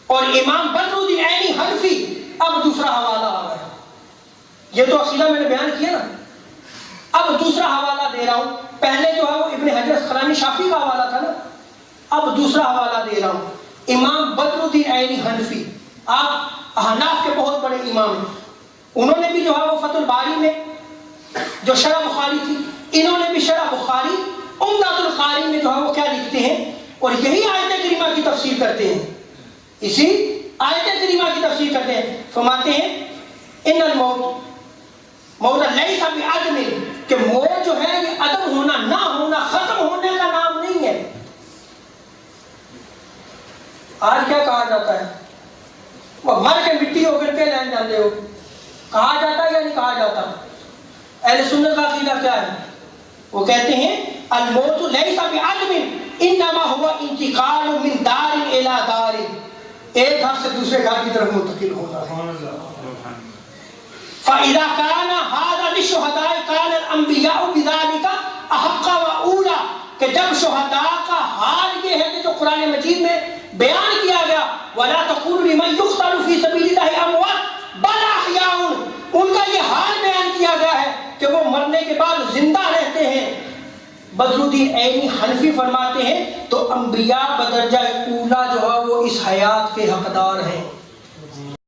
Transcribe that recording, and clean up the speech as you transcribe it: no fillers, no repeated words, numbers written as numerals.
اور امام بدرالدین عینی حنفی، اب دوسرا حوالہ آ رہا ہے. یہ تو عقیدہ میں نے بیان کیا نا، اب دوسرا حوالہ دے رہا ہوں. پہلے جو ہے وہ ابن حجر اسقلانی شافعی کا حوالہ تھا نا، اب دوسرا حوالہ دے رہا ہوں. امام بدرالدین عینی حنفی، آپ احناف کے بہت بڑے امام ہیں. انہوں نے بھی جو ہے وہ فتح الباری میں جو شرح بخاری تھی، انہوں نے بھی شرح بخاری عمدۃ القاری میں جو ہے وہ کیا لکھتے ہیں، اور یہی آیت کریمہ کی تفسیر کرتے ہیں، اسی آیت کریمہ کی تفسیر کرتے ہیں. فرماتے ہیں ان الموت موت لیس بعدم، کہ موت جو ہے یہ عدم ہونا، نہ ہونا، ختم ہونے کا نام نہیں ہے. آج کیا کہا جاتا ہے، وہ مر کے مٹی ہو کر کے لین جاتے ہو، کہا جاتا ہے یا نہیں کہا جاتا؟ اہل سنت کا عقیدہ کیا ہے؟ وہ کہتے ہیں الموت لیس بعدم انما هو انتقال من دار الى دار، ایک گھر سے دوسرے گھر کی طرف منتقل ہونا ہے. فَإِذَا كَانَ هَذَا لِلشُّهَدَاءِ كَانَ الْأَنْبِيَاءُ بِذَلِكَ أَحَقَّ وَأَوْلَىٰ، کہ جب شہداء کا حال یہ ہے کہ جو قرآن مجید میں بیان کیا گیا وَلَا تَقُولُوا لِمَن يُقْتَلُ فِي سَبِيلِ اللَّهِ أَمْوَاتٌ بَلْ أَحْيَاءٌ، ان کا یہ حال بیان کیا گیا ہے کہ وہ مرنے کے بعد زندہ رہتے ہیں. بدرالدین عینی حنفی فرماتے ہیں تو انبیاء بدرجہ اولا جو ہے وہ اس حیات کے حقدار ہیں.